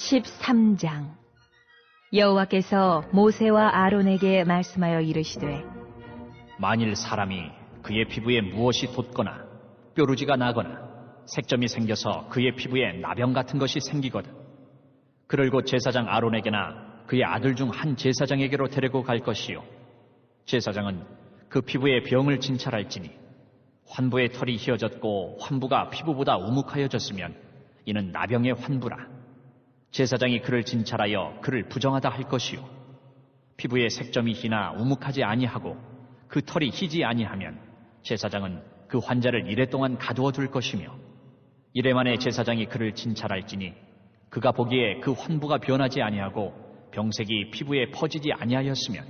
13장. 여호와께서 모세와 아론에게 말씀하여 이르시되, 만일 사람이 그의 피부에 무엇이 돋거나 뾰루지가 나거나 색점이 생겨서 그의 피부에 나병 같은 것이 생기거든 그를 곧 제사장 아론에게나 그의 아들 중 한 제사장에게로 데리고 갈 것이요 제사장은 그 피부에 병을 진찰할지니 환부의 털이 휘어졌고 환부가 피부보다 우묵하여졌으면 이는 나병의 환부라. 제사장이 그를 진찰하여 그를 부정하다 할 것이요 피부에 색점이 희나 우묵하지 아니하고 그 털이 희지 아니하면 제사장은 그 환자를 이래 동안 가두어 둘 것이며 이래 만에 제사장이 그를 진찰할지니 그가 보기에 그 환부가 변하지 아니하고 병색이 피부에 퍼지지 아니하였으면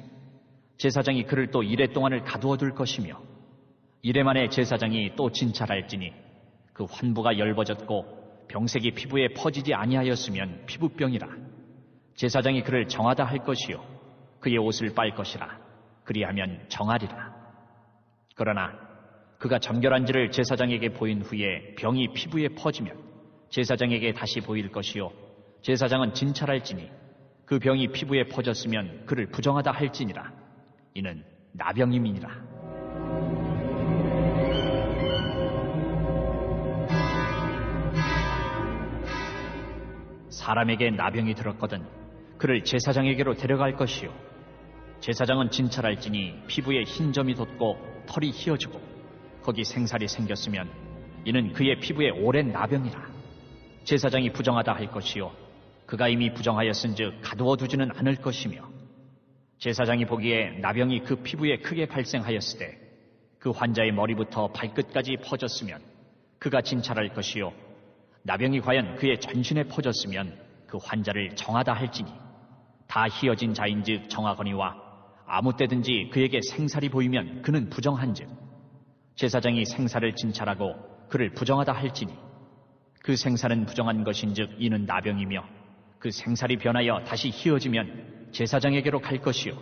제사장이 그를 또 이래 동안을 가두어 둘 것이며 이래 만에 제사장이 또 진찰할지니 그 환부가 열버졌고 병색이 피부에 퍼지지 아니하였으면 피부병이라. 제사장이 그를 정하다 할 것이요 그의 옷을 빨 것이라. 그리하면 정하리라. 그러나 그가 정결한지를 제사장에게 보인 후에 병이 피부에 퍼지면 제사장에게 다시 보일 것이요 제사장은 진찰할지니 그 병이 피부에 퍼졌으면 그를 부정하다 할지니라. 이는 나병임이니라. 사람에게 나병이 들었거든 그를 제사장에게로 데려갈 것이요 제사장은 진찰할지니 피부에 흰 점이 돋고 털이 휘어지고 거기 생살이 생겼으면 이는 그의 피부에 오랜 나병이라. 제사장이 부정하다 할 것이요 그가 이미 부정하였은즉 가두어 두지는 않을 것이며 제사장이 보기에 나병이 그 피부에 크게 발생하였으되 그 환자의 머리부터 발끝까지 퍼졌으면 그가 진찰할 것이요 나병이 과연 그의 전신에 퍼졌으면 그 환자를 정하다 할지니 다 희어진 자인즉 정하거니와 아무 때든지 그에게 생살이 보이면 그는 부정한즉 제사장이 생살을 진찰하고 그를 부정하다 할지니 그 생살은 부정한 것인즉 이는 나병이며 그 생살이 변하여 다시 희어지면 제사장에게로 갈 것이요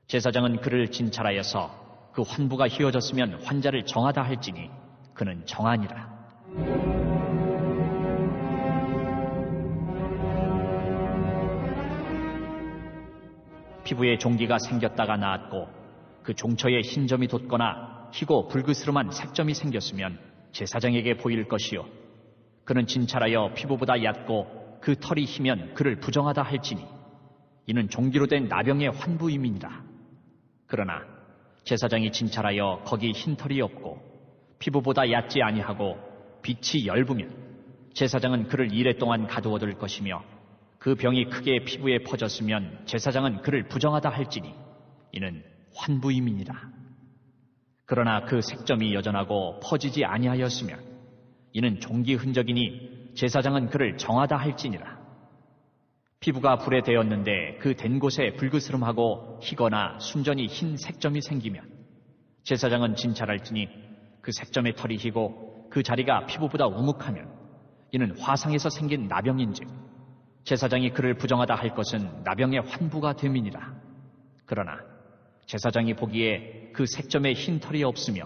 제사장은 그를 진찰하여서 그 환부가 희어졌으면 환자를 정하다 할지니 그는 정하니라. 피부에 종기가 생겼다가 나았고 그 종처에 흰 점이 돋거나 희고 붉으스름한 색점이 생겼으면 제사장에게 보일 것이요 그는 진찰하여 피부보다 얕고 그 털이 희면 그를 부정하다 할지니 이는 종기로 된 나병의 환부임이니라. 그러나 제사장이 진찰하여 거기 흰 털이 없고 피부보다 얕지 아니하고 빛이 엷으면 제사장은 그를 이래 동안 가두어 둘 것이며 그 병이 크게 피부에 퍼졌으면 제사장은 그를 부정하다 할지니 이는 환부임이니라. 그러나 그 색점이 여전하고 퍼지지 아니하였으면 이는 종기 흔적이니 제사장은 그를 정하다 할지니라. 피부가 불에 대었는데 그 된 곳에 붉으스름하고 희거나 순전히 흰 색점이 생기면 제사장은 진찰할지니 그 색점의 털이 희고 그 자리가 피부보다 우묵하면 이는 화상에서 생긴 나병인즉 제사장이 그를 부정하다 할 것은 나병의 환부가 됨이니라. 그러나 제사장이 보기에 그 색점에 흰 털이 없으며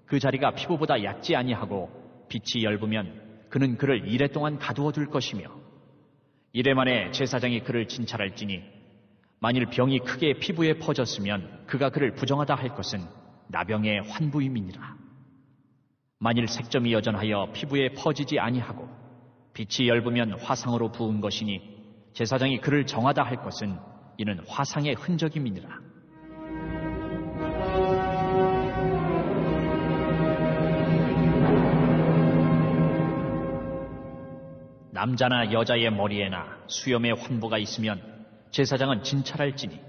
그 자리가 피부보다 얕지 아니하고 빛이 엷으면 그는 그를 이래 동안 가두어 둘 것이며 이래 만에 제사장이 그를 진찰할지니 만일 병이 크게 피부에 퍼졌으면 그가 그를 부정하다 할 것은 나병의 환부임이니라. 만일 색점이 여전하여 피부에 퍼지지 아니하고 빛이 엷으면 화상으로 부은 것이니 제사장이 그를 정하다 할 것은 이는 화상의 흔적임이니라. 남자나 여자의 머리에나 수염에 환부가 있으면 제사장은 진찰할지니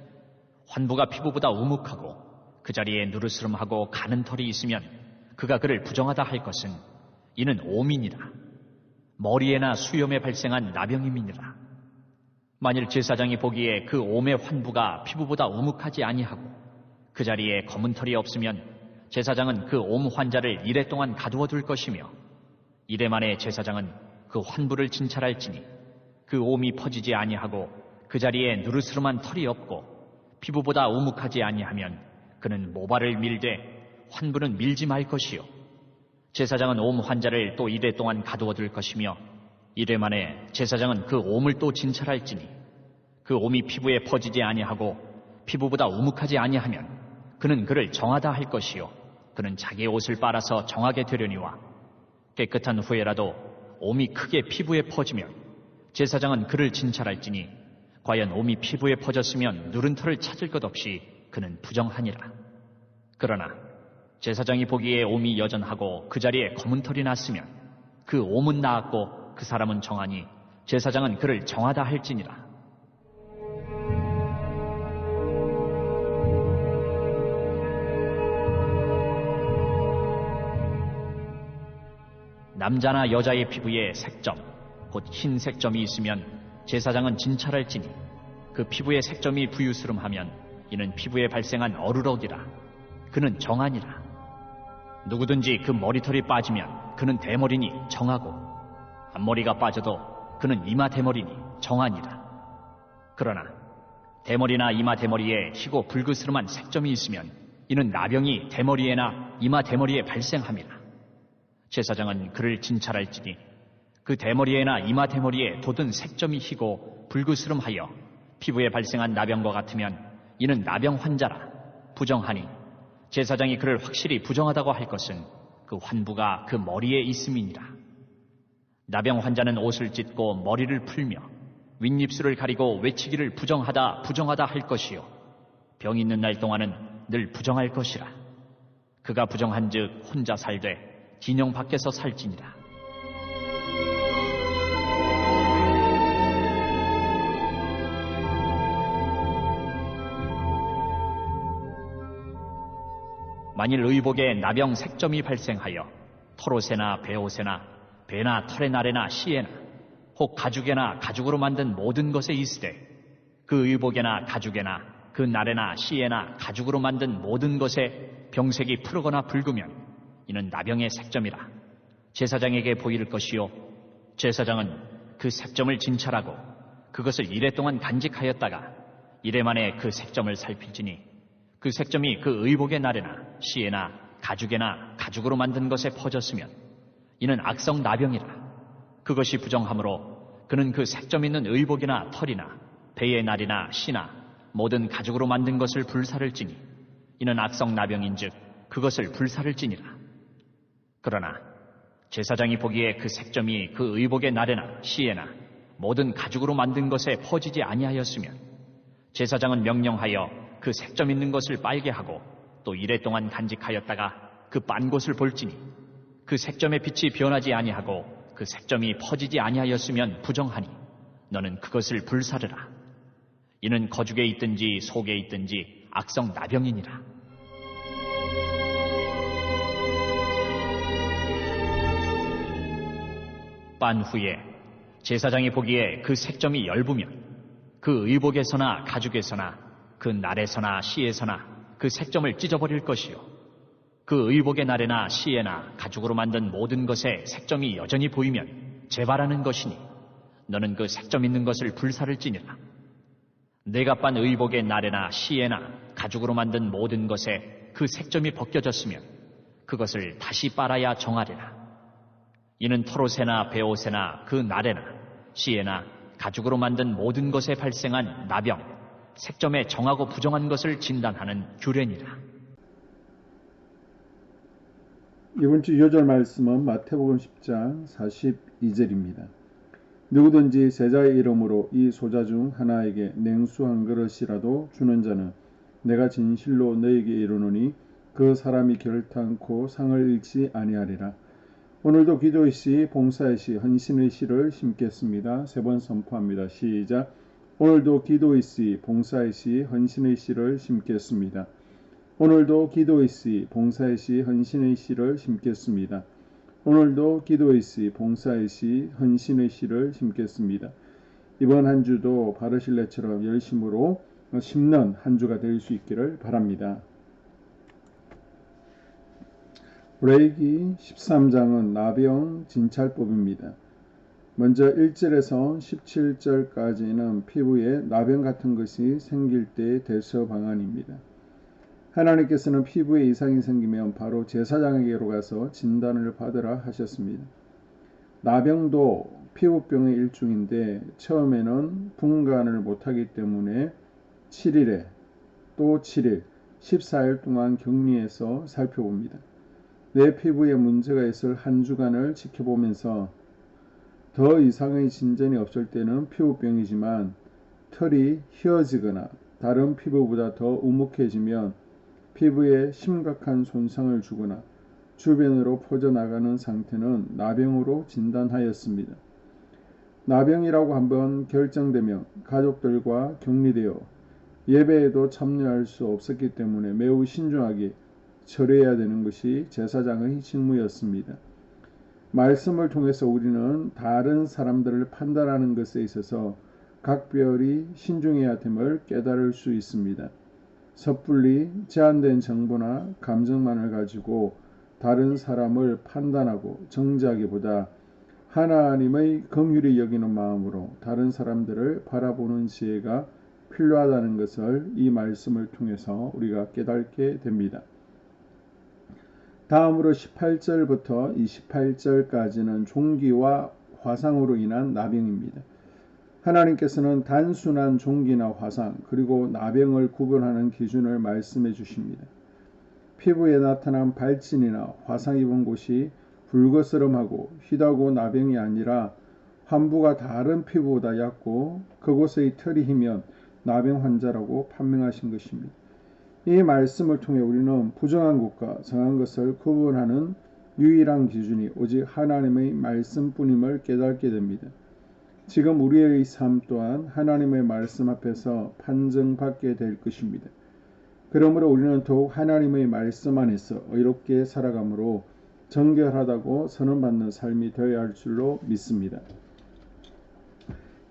환부가 피부보다 우묵하고 그 자리에 누르스름하고 가는 털이 있으면 그가 그를 부정하다 할 것은 이는 오민이라. 머리에나 수염에 발생한 나병임이니라. 만일 제사장이 보기에 그 옴의 환부가 피부보다 우묵하지 아니하고 그 자리에 검은 털이 없으면 제사장은 그 옴 환자를 이래 동안 가두어 둘 것이며 이래 만에 제사장은 그 환부를 진찰할지니 그 옴이 퍼지지 아니하고 그 자리에 누르스름한 털이 없고 피부보다 우묵하지 아니하면 그는 모발을 밀되 환부는 밀지 말 것이요 제사장은 옴 환자를 또 이래 동안 가두어 둘 것이며 이래 만에 제사장은 그 옴을 또 진찰할지니 그 옴이 피부에 퍼지지 아니하고 피부보다 우묵하지 아니하면 그는 그를 정하다 할 것이요 그는 자기의 옷을 빨아서 정하게 되려니와 깨끗한 후에라도 옴이 크게 피부에 퍼지면 제사장은 그를 진찰할지니 과연 옴이 피부에 퍼졌으면 누른 털을 찾을 것 없이 그는 부정하니라. 그러나 제사장이 보기에 옴이 여전하고 그 자리에 검은 털이 났으면 그 옴은 나았고 그 사람은 정하니 제사장은 그를 정하다 할지니라. 남자나 여자의 피부에 색점, 곧 흰 색점이 있으면 제사장은 진찰할지니 그 피부에 색점이 부유스름하면 이는 피부에 발생한 어루럭이라. 그는 정하니라. 누구든지 그 머리털이 빠지면 그는 대머리니 정하고 앞머리가 빠져도 그는 이마 대머리니 정하니라. 그러나 대머리나 이마 대머리에 희고 불그스름한 색점이 있으면 이는 나병이 대머리에나 이마 대머리에 발생함이라. 제사장은 그를 진찰할지니 그 대머리에나 이마 대머리에 돋은 색점이 희고 불그스름하여 피부에 발생한 나병과 같으면 이는 나병 환자라. 부정하니 제사장이 그를 확실히 부정하다고 할 것은 그 환부가 그 머리에 있음이니라. 나병 환자는 옷을 찢고 머리를 풀며 윗입술을 가리고 외치기를 부정하다 할 것이요 병 있는 날 동안은 늘 부정할 것이라. 그가 부정한즉 혼자 살되 진영 밖에서 살지니라. 만일 의복에 나병 색점이 발생하여 털옷에나 베옷에나 배나 털의 날에나 씨에나 혹 가죽에나 가죽으로 만든 모든 것에 있으되 그 의복에나 가죽에나 그 날에나 씨에나 가죽으로 만든 모든 것에 병색이 푸르거나 붉으면 이는 나병의 색점이라. 제사장에게 보일 것이요 제사장은 그 색점을 진찰하고 그것을 이래 동안 간직하였다가 이래 만에 그 색점을 살필지니 그 색점이 그 의복의 날에나 씨에나 가죽에나 가죽으로 만든 것에 퍼졌으면 이는 악성 나병이라. 그것이 부정하므로 그는 그 색점 있는 의복이나 털이나 배의 날이나 씨나 모든 가죽으로 만든 것을 불사를 찌니 이는 악성 나병인즉 그것을 불사를 찌니라. 그러나 제사장이 보기에 그 색점이 그 의복의 날에나 씨에나 모든 가죽으로 만든 것에 퍼지지 아니하였으면 제사장은 명령하여 그 색점 있는 것을 빨게 하고 또 이래 동안 간직하였다가 그 빤 곳을 볼지니 그 색점의 빛이 변하지 아니하고 그 색점이 퍼지지 아니하였으면 부정하니 너는 그것을 불사르라. 이는 거죽에 있든지 속에 있든지 악성 나병이니라. 빤 후에 제사장이 보기에 그 색점이 엷으면 그 의복에서나 가죽에서나 그 날에서나 씨에서나 그 색점을 찢어버릴 것이요 그 의복의 날에나 씨에나 가죽으로 만든 모든 것에 색점이 여전히 보이면 재발하는 것이니 너는 그 색점 있는 것을 불사를 찌니라. 내가 빤 의복의 날에나 씨에나 가죽으로 만든 모든 것에 그 색점이 벗겨졌으면 그것을 다시 빨아야 정하리라. 이는 털옷에나 베옷에나 그 날에나 씨에나 가죽으로 만든 모든 것에 발생한 나병, 색점에 정하고 부정한 것을 진단하는 규례니라. 이번 주 요절 말씀은 마태복음 10장 42절입니다. 누구든지 제자의 이름으로 이 소자 중 하나에게 냉수 한 그릇이라도 주는 자는 내가 진실로 너에게 이르노니 그 사람이 결탄코 상을 잃지 아니하리라. 오늘도 기도의 씨, 봉사의 씨, 헌신의 씨를 심겠습니다. 세 번 선포합니다. 시작. 오늘도 기도의 씨, 봉사의 씨, 헌신의 씨를 심겠습니다. 오늘도 기도의 씨, 봉사의 씨, 헌신의 씨를 심겠습니다. 오늘도 기도의 씨, 봉사의 씨, 헌신의 씨를 심겠습니다. 이번 한 주도 바르실레처럼 열심으로 심는 한 주가 될 수 있기를 바랍니다. 레위기 13장은 나병 진찰법입니다. 먼저 1절에서 17절까지는 피부에 나병 같은 것이 생길 때의 대처 방안입니다. 하나님께서는 피부에 이상이 생기면 바로 제사장에게로 가서 진단을 받으라 하셨습니다. 나병도 피부병의 일종인데 처음에는 분간을 못하기 때문에 7일에 또 7일, 14일 동안 격리해서 살펴봅니다. 내 피부에 문제가 있을 한 주간을 지켜보면서 더 이상의 진전이 없을 때는 피부병이지만 털이 휘어지거나 다른 피부보다 더 우묵해지면 피부에 심각한 손상을 주거나 주변으로 퍼져나가는 상태는 나병으로 진단하였습니다. 나병이라고 한번 결정되면 가족들과 격리되어 예배에도 참여할 수 없었기 때문에 매우 신중하게 처리해야 되는 것이 제사장의 직무였습니다. 말씀을 통해서 우리는 다른 사람들을 판단하는 것에 있어서 각별히 신중해야 됨을 깨달을 수 있습니다. 섣불리 제한된 정보나 감정만을 가지고 다른 사람을 판단하고 정죄하기보다 하나님의 긍휼히 여기는 마음으로 다른 사람들을 바라보는 지혜가 필요하다는 것을 이 말씀을 통해서 우리가 깨닫게 됩니다. 다음으로 18절부터 28절까지는 종기와 화상으로 인한 나병입니다. 하나님께서는 단순한 종기나 화상 그리고 나병을 구분하는 기준을 말씀해 주십니다. 피부에 나타난 발진이나 화상 입은 곳이 불거스름하고 휘다고 나병이 아니라 환부가 다른 피부보다 얕고 그곳의 털이 희면 나병 환자라고 판명하신 것입니다. 이 말씀을 통해 우리는 부정한 것과 정한 것을 구분하는 유일한 기준이 오직 하나님의 말씀뿐임을 깨닫게 됩니다. 지금 우리의 삶 또한 하나님의 말씀 앞에서 판정받게 될 것입니다. 그러므로 우리는 더욱 하나님의 말씀 안에서 의롭게 살아가므로 정결하다고 선언받는 삶이 되어야 할 줄로 믿습니다.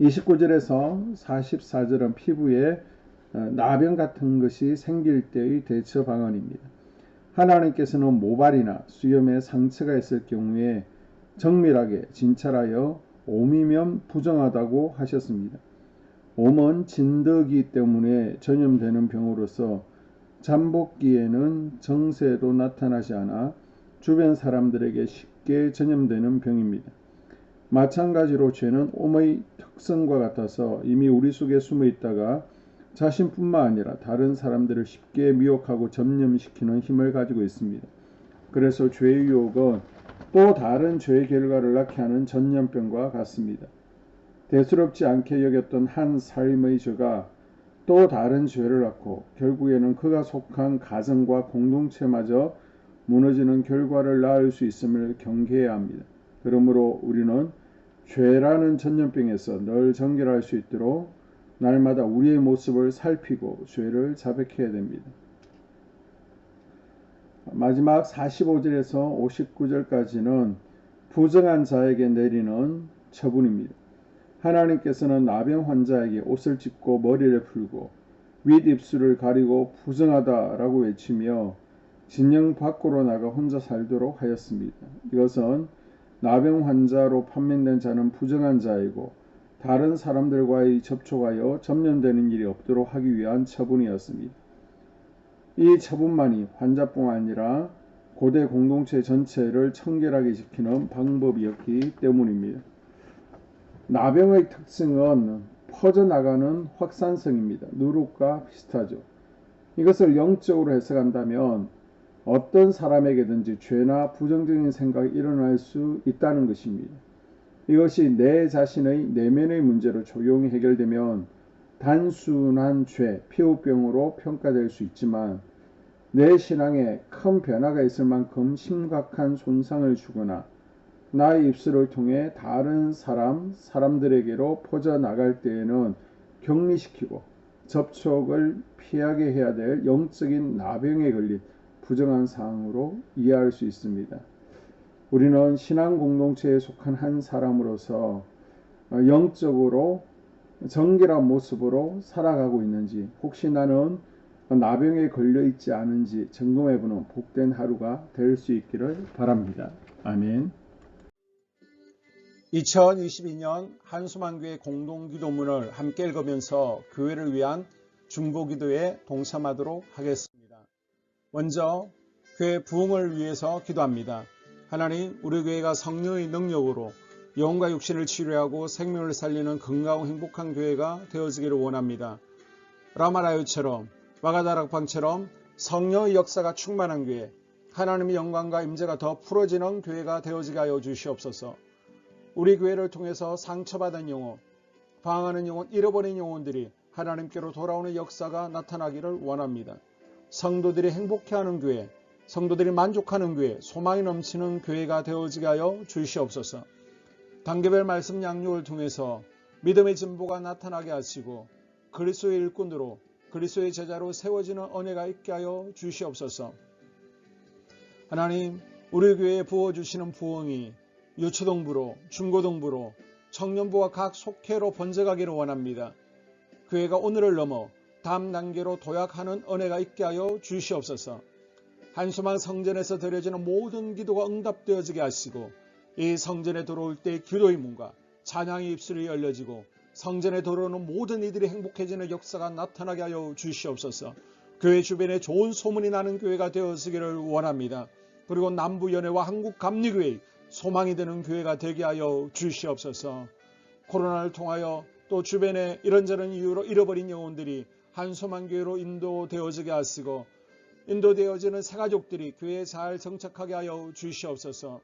29절에서 44절은 피부에 나병 같은 것이 생길 때의 대처 방안입니다. 하나님께서는 모발이나 수염에 상처가 있을 경우에 정밀하게 진찰하여 옴이면 부정하다고 하셨습니다. 옴은 진드기 때문에 전염되는 병으로서 잠복기에는 정세도 나타나지 않아 주변 사람들에게 쉽게 전염되는 병입니다. 마찬가지로 죄는 옴의 특성과 같아서 이미 우리 속에 숨어 있다가 자신뿐만 아니라 다른 사람들을 쉽게 미혹하고 점령시키는 힘을 가지고 있습니다. 그래서 죄의 유혹은 또 다른 죄의 결과를 낳게 하는 전염병과 같습니다. 대수롭지 않게 여겼던 한 삶의 죄가 또 다른 죄를 낳고 결국에는 그가 속한 가정과 공동체마저 무너지는 결과를 낳을 수 있음을 경계해야 합니다. 그러므로 우리는 죄라는 전염병에서 늘 정결할 수 있도록 날마다 우리의 모습을 살피고 죄를 자백해야 됩니다. 마지막 45절에서 59절까지는 부정한 자에게 내리는 처분입니다. 하나님께서는 나병 환자에게 옷을 찢고 머리를 풀고 윗입술을 가리고 부정하다라고 외치며 진영 밖으로 나가 혼자 살도록 하였습니다. 이것은 나병 환자로 판명된 자는 부정한 자이고 다른 사람들과의 접촉하여 점령되는 일이 없도록 하기 위한 처분이었습니다. 이 처분만이 환자뿐 아니라 고대 공동체 전체를 청결하게 지키는 방법이었기 때문입니다. 나병의 특징은 퍼져나가는 확산성입니다. 누룩과 비슷하죠. 이것을 영적으로 해석한다면 어떤 사람에게든지 죄나 부정적인 생각이 일어날 수 있다는 것입니다. 이것이 내 자신의 내면의 문제로 조용히 해결되면 단순한 죄, 피부병으로 평가될 수 있지만 내 신앙에 큰 변화가 있을 만큼 심각한 손상을 주거나 나의 입술을 통해 다른 사람들에게로 퍼져나갈 때에는 격리시키고 접촉을 피하게 해야 될 영적인 나병에 걸린 부정한 상황으로 이해할 수 있습니다. 우리는 신앙 공동체에 속한 한 사람으로서 영적으로 정결한 모습으로 살아가고 있는지 혹시 나는 나병에 걸려 있지 않은지 점검해보는 복된 하루가 될 수 있기를 바랍니다. 아멘. 2022년 한수만교회 공동기도문을 함께 읽으면서 교회를 위한 중보기도에 동참하도록 하겠습니다. 먼저 교회 부흥을 위해서 기도합니다. 하나님, 우리 교회가 성령의 능력으로 영혼과 육신을 치료하고 생명을 살리는 건강하고 행복한 교회가 되어지기를 원합니다. 라마라요처럼 와가다락방처럼 성령의 역사가 충만한 교회, 하나님의 영광과 임재가 더 풀어지는 교회가 되어지게 하여 주시옵소서. 우리 교회를 통해서 상처받은 영혼, 방황하는 영혼, 잃어버린 영혼들이 하나님께로 돌아오는 역사가 나타나기를 원합니다. 성도들이 행복해하는 교회, 성도들이 만족하는 교회, 소망이 넘치는 교회가 되어지게 하여 주시옵소서. 단계별 말씀 양육을 통해서 믿음의 진보가 나타나게 하시고 그리스도의 일꾼으로 그리스도의 제자로 세워지는 은혜가 있게 하여 주시옵소서. 하나님, 우리 교회에 부어주시는 부흥이 유초동부로, 중고동부로, 청년부와 각 속회로 번져가기를 원합니다. 교회가 오늘을 넘어 다음 단계로 도약하는 은혜가 있게 하여 주시옵소서. 한수만 성전에서 드려지는 모든 기도가 응답되어지게 하시고 이 성전에 들어올 때 기도의 문과 찬양의 입술이 열려지고 성전에 들어오는 모든 이들이 행복해지는 역사가 나타나게 하여 주시옵소서. 교회 주변에 좋은 소문이 나는 교회가 되어지기를 원합니다. 그리고 남부연회와 한국감리교회 소망이 되는 교회가 되게 하여 주시옵소서. 코로나를 통하여 또 주변에 이런저런 이유로 잃어버린 영혼들이 한소망교회로 인도되어지게 하시고 인도되어지는 새가족들이 교회에 잘 정착하게 하여 주시옵소서.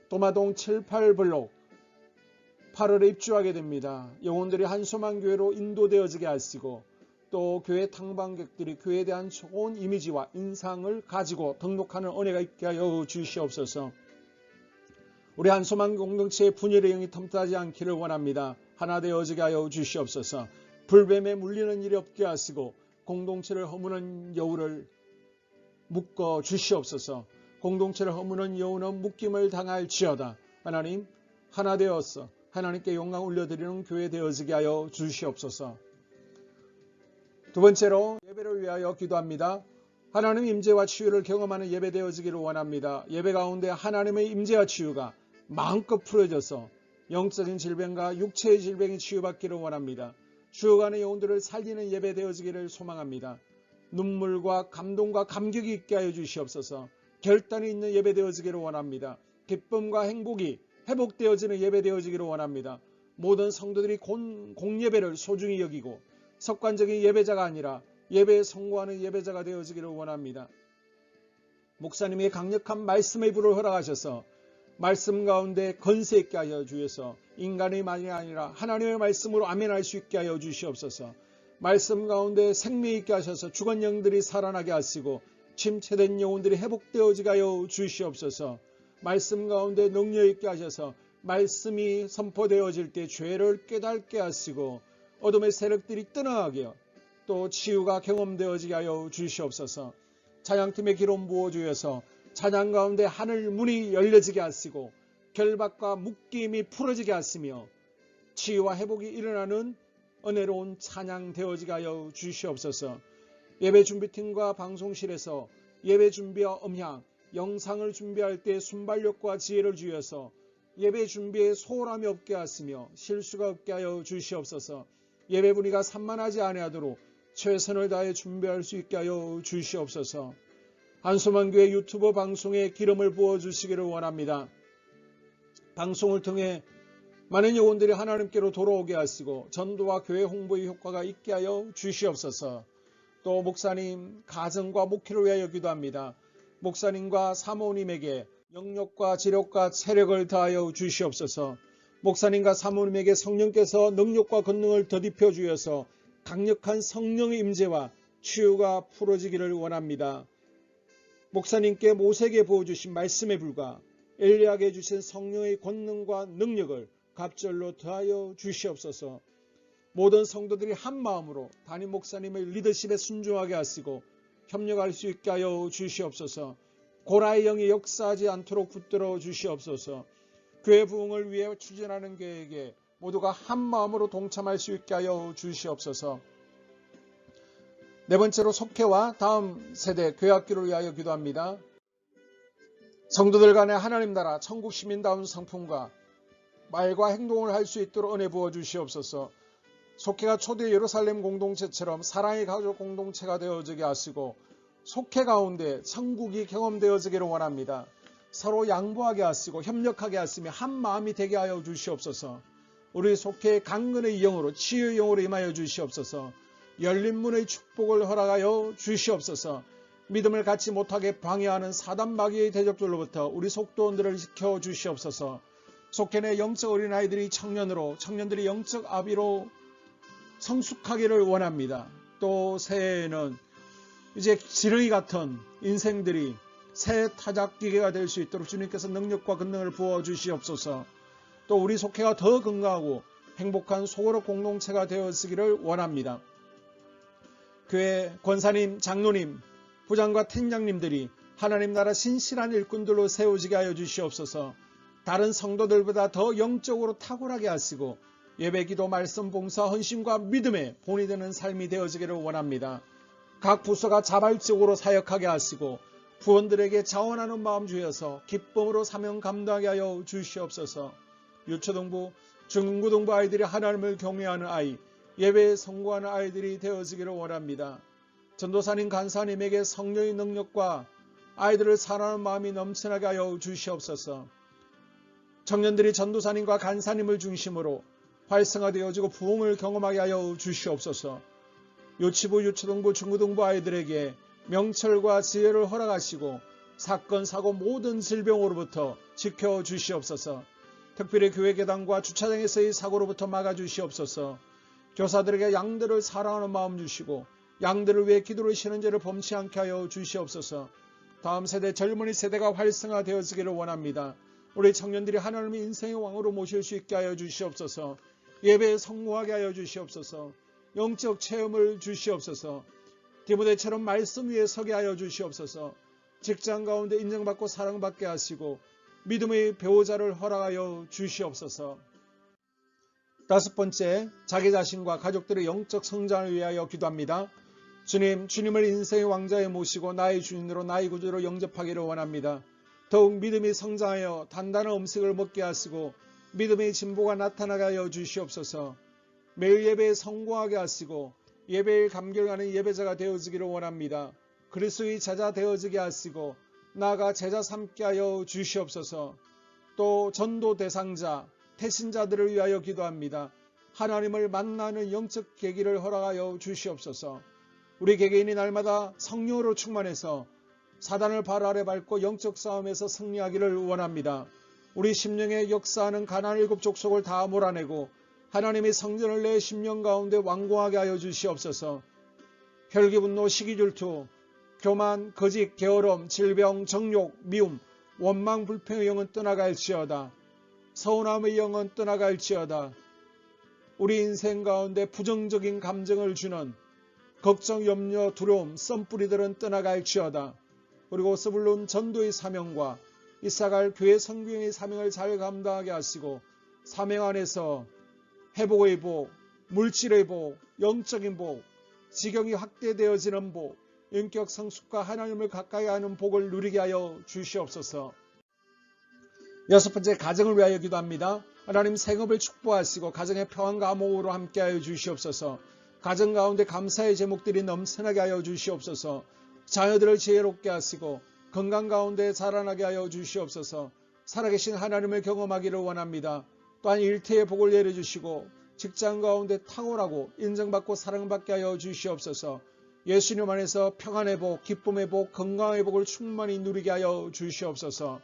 도마동 7, 8블록 8월에 입주하게 됩니다. 영혼들이 한소망교회로 인도되어지게 하시고 또 교회 탕방객들이 교회에 대한 좋은 이미지와 인상을 가지고 등록하는 은혜가 있게 하여 주시옵소서. 우리 한소망 공동체의 분열의 영이 틈타지 않기를 원합니다. 하나 되어지게 하여 주시옵소서. 불뱀에 물리는 일이 없게 하시고 공동체를 허무는 여우를 묶어 주시옵소서. 공동체를 허무는 여우는 묶임을 당할지어다. 하나님, 하나 되어서 하나님께 영광 올려드리는 교회 되어지게 하여 주시옵소서. 두 번째로 예배를 위하여 기도합니다. 하나님 임재와 치유를 경험하는 예배 되어지기를 원합니다. 예배 가운데 하나님의 임재와 치유가 마음껏 풀어져서 영적인 질병과 육체의 질병이 치유받기를 원합니다. 죽어가는 영혼들을 살리는 예배 되어지기를 소망합니다. 눈물과 감동과 감격이 있게 하여 주시옵소서. 결단이 있는 예배 되어지기를 원합니다. 기쁨과 행복이 회복되어지는 예배 되어지기를 원합니다. 모든 성도들이 공예배를 소중히 여기고 습관적인 예배자가 아니라 예배에 성공하는 예배자가 되어지기를 원합니다. 목사님이 강력한 말씀의 불을 허락하셔서 말씀 가운데 건세 있게 하여 주셔서 인간의 말이 아니라 하나님의 말씀으로 아멘할 수 있게 하여 주시옵소서. 말씀 가운데 생명 있게 하셔서 죽은 영들이 살아나게 하시고 침체된 영혼들이 회복되어지게 하여 주시옵소서. 말씀 가운데 능력 있게 하셔서 말씀이 선포되어질 때 죄를 깨닫게 하시고 어둠의 세력들이 떠나가게 또 치유가 경험되어지게 하여 주시옵소서. 찬양팀의 기름 부어주셔서 찬양 가운데 하늘 문이 열려지게 하시고 결박과 묶임이 풀어지게 하시며 치유와 회복이 일어나는 은혜로운 찬양 되어지게 하여 주시옵소서. 예배 준비팀과 방송실에서 예배 준비와 음향, 영상을 준비할 때 순발력과 지혜를 주셔서 예배 준비에 소홀함이 없게 하시며 실수가 없게 하여 주시옵소서. 예배 분위기가 산만하지 아니하도록 최선을 다해 준비할 수 있게 하여 주시옵소서. 한소망교회 유튜브 방송에 기름을 부어주시기를 원합니다. 방송을 통해 많은 영혼들이 하나님께로 돌아오게 하시고 전도와 교회 홍보의 효과가 있게 하여 주시옵소서. 또 목사님 가정과 목회를 위하여 기도합니다. 목사님과 사모님에게 영력과 지력과 체력을 다하여 주시옵소서. 목사님과 사모님에게 성령께서 능력과 권능을 더딥혀 주셔서 강력한 성령의 임재와 치유가 풀어지기를 원합니다. 목사님께 모세에게 부어주신 말씀의 불과 엘리야에게 주신 성령의 권능과 능력을 갑절로 더하여 주시옵소서. 모든 성도들이 한 마음으로 담임 목사님의 리더십에 순종하게 하시고 협력할 수 있게 하여 주시옵소서. 고라의 영이 역사하지 않도록 붙들어 주시옵소서. 교회 부흥을 위해 추진하는 계획에 모두가 한 마음으로 동참할 수 있게 하여 주시옵소서. 네 번째로 속회와 다음 세대 교회학교를 위하여 기도합니다. 성도들 간의 하나님 나라 천국 시민다운 성품과 말과 행동을 할 수 있도록 은혜 부어 주시옵소서. 속회가 초대 예루살렘 공동체처럼 사랑의 가족 공동체가 되어지게 하시고 속회 가운데 천국이 경험되어지기를 원합니다. 서로 양보하게 하시고 협력하게 하시며 한 마음이 되게 하여 주시옵소서. 우리 속해 강건의 영으로 치유의 영으로 임하여 주시옵소서. 열린 문의 축복을 허락하여 주시옵소서. 믿음을 갖지 못하게 방해하는 사단 마귀의 대적들로부터 우리 속도원들을 지켜 주시옵소서. 속해 내 영적 어린아이들이 청년들이 영적 아비로 성숙하기를 원합니다. 또 새해에는 이제 지렁이 같은 인생들이 새 타작기계가 될 수 있도록 주님께서 능력과 권능을 부어 주시옵소서. 또 우리 속해가 더 건강하고 행복한 소그룹 공동체가 되었으기를 원합니다. 교회 권사님, 장로님, 부장과 팀장님들이 하나님 나라 신실한 일꾼들로 세워지게 하여 주시옵소서. 다른 성도들보다 더 영적으로 탁월하게 하시고 예배기도, 말씀, 봉사, 헌신과 믿음의 본이 되는 삶이 되어지기를 원합니다. 각 부서가 자발적으로 사역하게 하시고 부원들에게 자원하는 마음 주여서 기쁨으로 사명 감당하게 하여 주시옵소서. 유초등부, 중고등부 아이들이 하나님을 경외하는 아이, 예배에 성공하는 아이들이 되어지기를 원합니다. 전도사님, 간사님에게 성령의 능력과 아이들을 사랑하는 마음이 넘쳐나게 하여 주시옵소서. 청년들이 전도사님과 간사님을 중심으로 활성화되어지고 부흥을 경험하게 하여 주시옵소서. 유치부, 유초등부, 중고등부 아이들에게 명철과 지혜를 허락하시고 사건, 사고, 모든 질병으로부터 지켜주시옵소서. 특별히 교회 계단과 주차장에서의 사고로부터 막아주시옵소서. 교사들에게 양들을 사랑하는 마음 주시고 양들을 위해 기도를 쉬는 죄를 범치 않게 하여 주시옵소서. 다음 세대, 젊은이 세대가 활성화되어지기를 원합니다. 우리 청년들이 하나님의 인생의 왕으로 모실 수 있게 하여 주시옵소서. 예배에 성공하게 하여 주시옵소서. 영적 체험을 주시옵소서. 디모데처럼 말씀 위에 서게 하여 주시옵소서. 직장 가운데 인정받고 사랑받게 하시고 믿음의 배우자를 허락하여 주시옵소서. 다섯 번째, 자기 자신과 가족들의 영적 성장을 위하여 기도합니다. 주님, 주님을 인생의 왕자에 모시고 나의 주인으로 나의 구주로 영접하기를 원합니다. 더욱 믿음이 성장하여 단단한 음식을 먹게 하시고 믿음의 진보가 나타나게 하여 주시옵소서. 매일 예배에 성공하게 하시고 예배에 감격하는 예배자가 되어지기를 원합니다. 그리스도의 제자 되어지게 하시고 나아가 제자 삼게 하여 주시옵소서. 또 전도 대상자, 태신자들을 위하여 기도합니다. 하나님을 만나는 영적 계기를 허락하여 주시옵소서. 우리 개개인이 날마다 성령으로 충만해서 사단을 발 아래 밟고 영적 싸움에서 승리하기를 원합니다. 우리 심령에 역사하는 가나안 일곱 족속을 다 몰아내고 하나님의 성전을 내 심령 가운데 완공하게 하여 주시옵소서. 혈기, 분노, 시기, 질투, 교만, 거짓, 게으름, 질병, 정욕, 미움, 원망, 불평의 영은 떠나갈지어다. 서운함의 영은 떠나갈지어다. 우리 인생 가운데 부정적인 감정을 주는 걱정, 염려, 두려움, 썸뿌리들은 떠나갈지어다. 그리고 스불론 전도의 사명과 이사갈 교회 성경의 사명을 잘 감당하게 하시고 사명 안에서 회복의 복, 물질의 복, 영적인 복, 지경이 확대되어지는 복, 인격 성숙과 하나님을 가까이 하는 복을 누리게 하여 주시옵소서. 여섯 번째, 가정을 위하여 기도합니다. 하나님 생업을 축복하시고 가정의 평안과 화목으로 함께하여 주시옵소서. 가정 가운데 감사의 제목들이 넘쳐나게 하여 주시옵소서. 자녀들을 지혜롭게 하시고 건강 가운데 자라나게 하여 주시옵소서. 살아계신 하나님을 경험하기를 원합니다. 또한 일태의 복을 내려주시고 직장 가운데 탁월하고 인정받고 사랑받게 하여 주시옵소서. 예수님 안에서 평안의 복, 기쁨의 복, 건강의 복을 충만히 누리게 하여 주시옵소서.